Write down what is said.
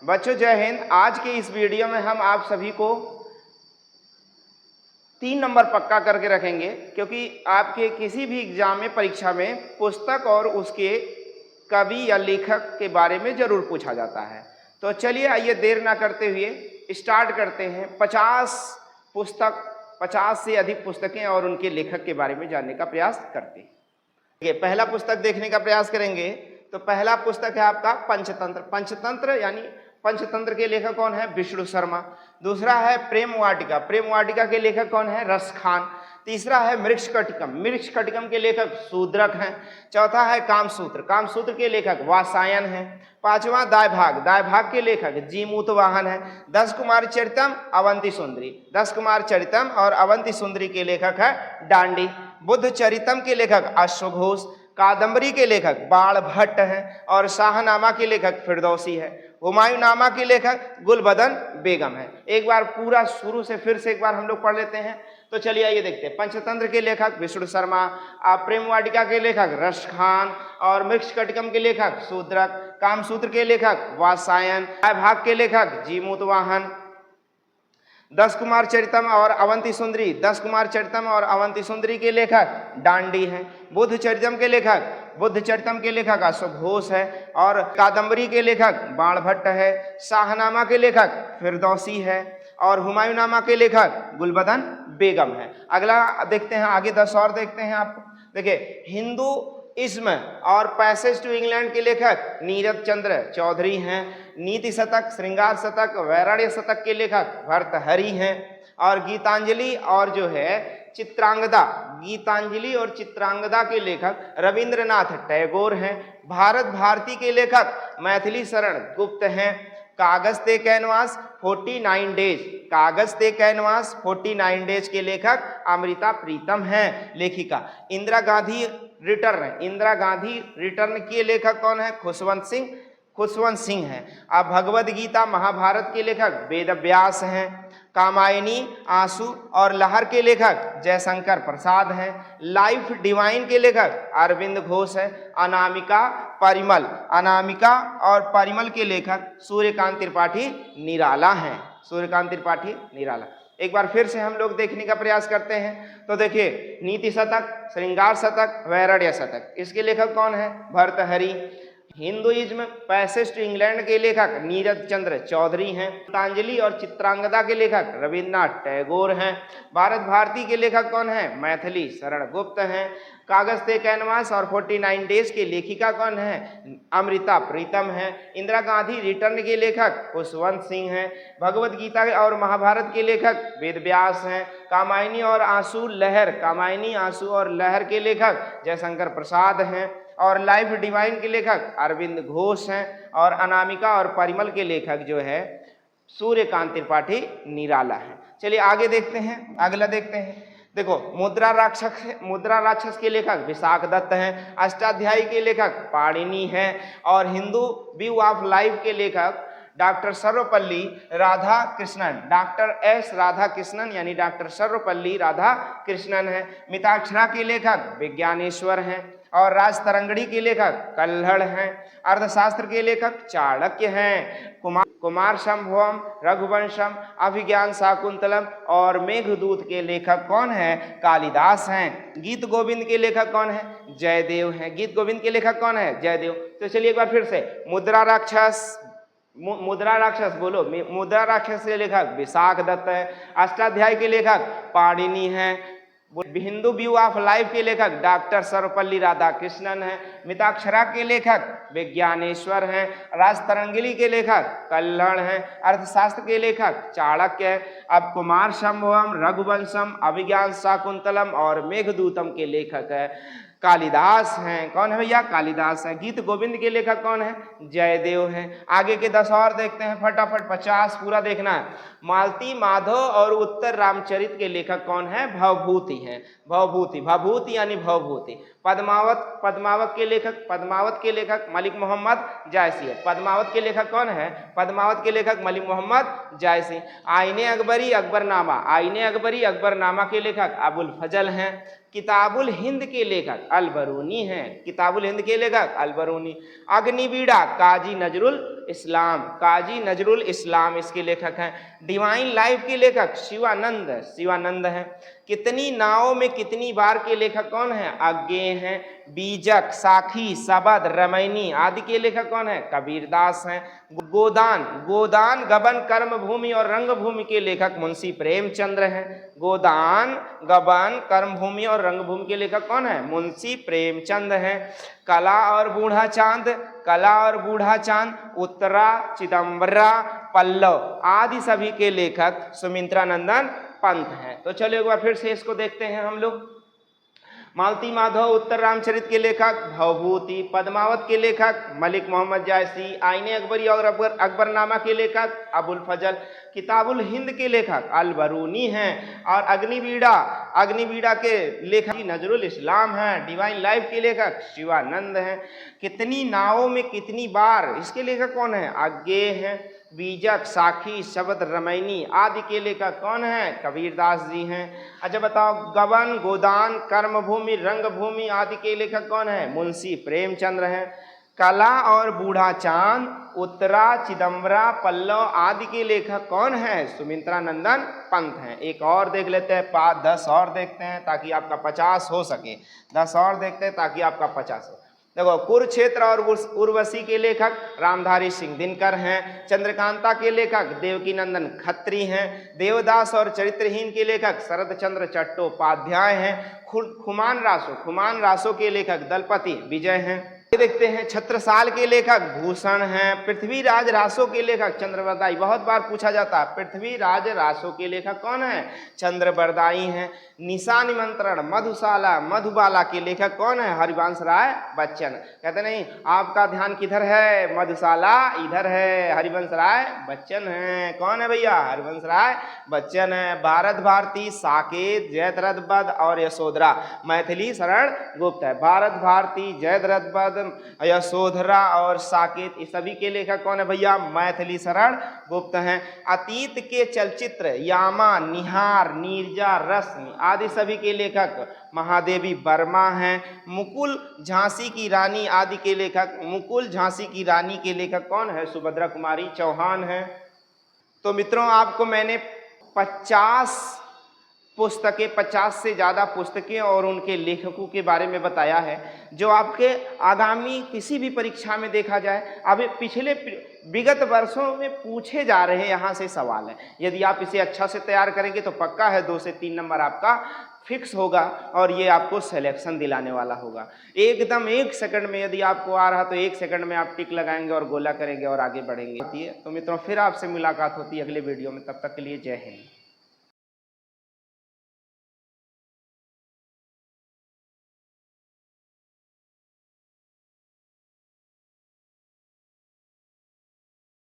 बच्चों जय हिंद। आज के इस वीडियो में हम आप सभी को 3 नंबर पक्का करके रखेंगे, क्योंकि आपके किसी भी एग्जाम में, परीक्षा में पुस्तक और उसके कवि या लेखक के बारे में जरूर पूछा जाता है। तो चलिए आइए देर ना करते हुए स्टार्ट करते हैं। 50 से अधिक पुस्तकें और उनके लेखक के बारे में जानने का प्रयास करते हैं। पहला पुस्तक देखने का प्रयास करेंगे। तो पहला पुस्तक है आपका पंचतंत्र। पंचतंत्र यानी पंचतंत्र के लेखक कौन है? विष्णु शर्मा। दूसरा है प्रेम वाटिका। प्रेम वाटिका के लेखक कौन है? रस खान। तीसरा है मृक्षकटिकम। मृक्षकटिकम के लेखक शूद्रक हैं। चौथा है कामसूत्र। कामसूत्र के लेखक वात्सायन हैं। पांचवा दायभाग। दायभाग के लेखक जीमूतवाहन है। 10 कुमार चरितम, अवंती सुंदरी। 10 कुमार चरितम और अवंती सुंदरी के लेखक है डांडी। बुद्ध चरितम के लेखक अश्वघोष। कादम्बरी के लेखक बाण भट्ट हैं और शाहनामा के लेखक फिरदौसी है। हुमायूं नामा के लेखक गुलबदन बेगम है। एक बार पूरा शुरू से फिर से एक बार हम लोग पढ़ लेते हैं। तो चलिए आइए देखते हैं। पंचतंत्र के लेखक विष्णु शर्मा, प्रेम वाटिका के लेखक रस खान और मृक्षकटिकम के लेखक शूद्रक, कामसूत्र के लेखक वात्सायन, दायभाग के लेखक जीमूतवाहन, 10 कुमार चरितम और अवंती सुंदरी। 10 कुमार चरितम और अवंती सुंदरी के लेखक डांडी हैं। बुद्ध चरितम के लेखक अश्वघोष है और कादम्बरी के लेखक बाण भट्ट है। शाहनामा के लेखक फिरदौसी है और हुमायूं नामा के लेखक गुलबदन बेगम है। अगला देखते हैं, आगे 10 और देखते हैं आपको। देखिए, हिंदुइज्म और पैसेज टू इंग्लैंड के लेखक नीरज चंद्र चौधरी हैं। नीति शतक, श्रृंगार शतक, वैराण्य शतक के लेखक भर्तहरि हैं और गीतांजलि और जो है चित्रांगदा, गीतांजलि और चित्रांगदा के लेखक रविंद्रनाथ टैगोर हैं। भारत भारती के लेखक मैथिली शरण गुप्त हैं। कागज ते कैनवास 49 डेज, कागज ते कैनवास 49 डेज के लेखक अमृता प्रीतम हैं। लेखिका इंदिरा गांधी रिटर्न के लेखक कौन है? खुशवंत सिंह हैं। अब भगवद गीता महाभारत के लेखक वेदव्यास हैं। कामायनी, आंसू और लहर के लेखक जयशंकर प्रसाद हैं। लाइफ डिवाइन के लेखक अरविंद घोष है। अनामिका और परिमल के लेखक सूर्यकांत त्रिपाठी निराला हैं। सूर्यकांत त्रिपाठी निराला। एक बार फिर से हम लोग देखने का प्रयास करते हैं। तो देखिए, नीति शतक, श्रृंगार शतक, वैराण्य शतक, इसके लेखक कौन है? Bhartrihari. Hinduism passage to England के लेखक नीरज चंद्र चौधरी हैं। गीतांजलि और चित्रांगदा के लेखक रविन्द्रनाथ टैगोर हैं। भारत भारती के लेखक कौन है? मैथिली शरण गुप्त हैं। कागज ते कैनवास और 49 डेज के लेखिका कौन है? अमृता प्रीतम है। इंदिरा गांधी रिटर्न के लेखक खुशवंत सिंह हैं। भगवद गीता और महाभारत के लेखक वेदव्यास हैं। कामायनी आंसू और लहर के लेखक जयशंकर प्रसाद हैं और लाइफ डिवाइन के लेखक अरविंद घोष हैं और अनामिका और परिमल के लेखक जो है सूर्यकांत त्रिपाठी निराला है। चलिए आगे देखते हैं, अगला देखते हैं। देखो, मुद्रा राक्षस के लेखक विशाख दत्त हैं। अष्टाध्यायी के लेखक पाणिनि हैं और हिंदू व्यू ऑफ लाइफ के लेखक doctor Sarvepalli Radhakrishnan, doctor S Radhakrishnan यानी डॉक्टर सर्वपल्ली राधाकृष्णन है। मिताक्षरा के लेखक विज्ञानेश्वर हैं और राजतरंगड़ी के लेखक कल्हड़ हैं। अर्थशास्त्र के लेखक चाणक्य हैं। कुमार संभवम, रघुवंशम, अभिज्ञान शाकुंतलम और मेघदूत के लेखक कौन है? कालिदास हैं। गीत गोविंद के लेखक कौन है? जयदेव हैं। गीत गोविंद के लेखक कौन है? जयदेव। तो चलिए एक बार फिर से, मुद्रा राक्षस के लेखक विशाख दत्त है। अष्टाध्यायी के लेखक पाणिनि हैं। हिंदू व्यू ऑफ लाइफ के लेखक डॉक्टर सर्वपल्ली राधाकृष्णन हैं। मिताक्षरा के लेखक विज्ञानेश्वर हैं। राजतरंगिणी के लेखक कल्हड़ हैं। अर्थशास्त्र के लेखक चाणक्य है। अब कुमार संभवम, रघुवंशम, अभिज्ञान शाकुंतलम और मेघदूतम के लेखक है कालिदास हैं। कौन है भैया? कालिदास हैं। गीत गोविंद के लेखक कौन है? जयदेव हैं। आगे के 10 और देखते हैं फटाफट, 50 पूरा देखना है। मालती माधव और उत्तर रामचरित के लेखक कौन है? भवभूति हैं। भवभूति यानी भवभूति। पद्मावत के लेखक मलिक मोहम्मद जायसी है। पद्मावत के लेखक कौन है? पद्मावत के लेखक मलिक मोहम्मद जायसी। आईने अकबरीनामा के लेखक अबुल फजल हैं। किताबुल हिंद के लेखक अल-बरूनी हैं। किताबुल हिंद के लेखक अल-बरूनी। अग्निवीणा काजी नजरुल इस्लाम इसके लेखक हैं। डिवाइन लाइफ के लेखक शिवानंद हैं। कितनी नावों में कितनी बार के लेखक कौन है? अज्ञेय हैं। बीजक, साखी, सबद, रमैनी आदि के लेखक कौन है? कबीरदास हैं। गोदान, गबन, कर्म भूमि और रंग भूमि के लेखक मुंशी प्रेमचंद्र हैं। गोदान, गबन, कर्म भूमि और रंग भूमि के लेखक कौन है? मुंशी प्रेमचंद हैं। कला और बूढ़ा चांद, उत्तरा, चिदम्बरा, पल्लव आदि सभी के लेखक सुमित्रानंदन पंत हैं। तो चलो एक बार फिर से इसको देखते हैं हम लोग। मालती माधव उत्तर रामचरित के लेखक भवभूति। पद्मावत के लेखक मलिक मोहम्मद जायसी। आईने अकबरी और अकबरनामा के लेखक अबुल फजल। किताबुल हिंद के लेखक अल-बरूनी हैं। और अग्निवीणा के लेखक नजरुल इस्लाम हैं। डिवाइन लाइफ के लेखक शिवानंद हैं। कितनी नावों में कितनी बार इसके लेखक कौन है? अज्ञेय हैं। बीजक, साखी, शब्द, रमैनी आदि के लेखक कौन है? कबीरदास जी हैं। अच्छा बताओ, गबन, गोदान, कर्मभूमि, रंगभूमि आदि के लेखक कौन है? मुंशी प्रेमचंद्र हैं। कला और बूढ़ा चांद, उत्तरा, चिदम्बरा, पल्लव आदि के लेखक कौन है? सुमित्रानंदन पंत हैं। एक और देख लेते हैं, 10 और देखते हैं ताकि आपका 50 हो सके। 10 और देखते हैं ताकि आपका 50 हो। देखो, कुरुक्षेत्र और उर्वशी के लेखक रामधारी सिंह दिनकर हैं। चंद्रकांता के लेखक देवकी नंदन खत्री हैं। देवदास और चरित्रहीन के लेखक शरद चंद्र चट्टोपाध्याय हैं। खुमान रासो के लेखक दलपति विजय हैं। देखते हैं, छत्रसाल के लेखक भूषण हैं। पृथ्वीराज रासो के लेखक चंद्रबरदाई, बहुत बार पूछा जाता है, पृथ्वीराज रासो के लेखक कौन है? चंद्रबरदाई हैं। निशा निमंत्रण, मधुशाला, मधुबाला के लेखक कौन है? हरिवंश राय बच्चन। कहते नहीं, आपका ध्यान किधर है? मधुशाला इधर है, हरिवंश राय बच्चन है। कौन है भैया? हरिवंश राय बच्चन है। भारत भारती, साकेत, जयद्रथ बद और यशोधरा मैथिली शरण गुप्त है। भारत भारती, जयद्रथ बद, यशोधरा और साकेत इस सभी के लेखक कौन है भैया? मैथिली शरण गुप्त हैं। अतीत के चलचित्र यामा, निहार, नीरजा, रश्मि आदि सभी के लेखक महादेवी वर्मा हैं। मुकुल झांसी की रानी आदि के लेखक, मुकुल झांसी की रानी के लेखक कौन है? सुभद्रा कुमारी चौहान हैं। तो मित्रों, आपको मैंने 50 पुस्तकें, 50 से ज़्यादा पुस्तकें और उनके लेखकों के बारे में बताया है, जो आपके आगामी किसी भी परीक्षा में देखा जाए, अभी पिछले विगत वर्षों में पूछे जा रहे यहाँ से सवाल है। यदि आप इसे अच्छा से तैयार करेंगे तो पक्का है 2 से 3 नंबर आपका फिक्स होगा और ये आपको सिलेक्शन दिलाने वाला होगा। एकदम 1 सेकंड में यदि आपको आ रहा तो 1 सेकंड में आप टिक लगाएंगे और गोला करेंगे और आगे बढ़ेंगे। तो मित्रों, फिर आपसे मुलाकात होती है अगले वीडियो में। तब तक के लिए जय हिंद।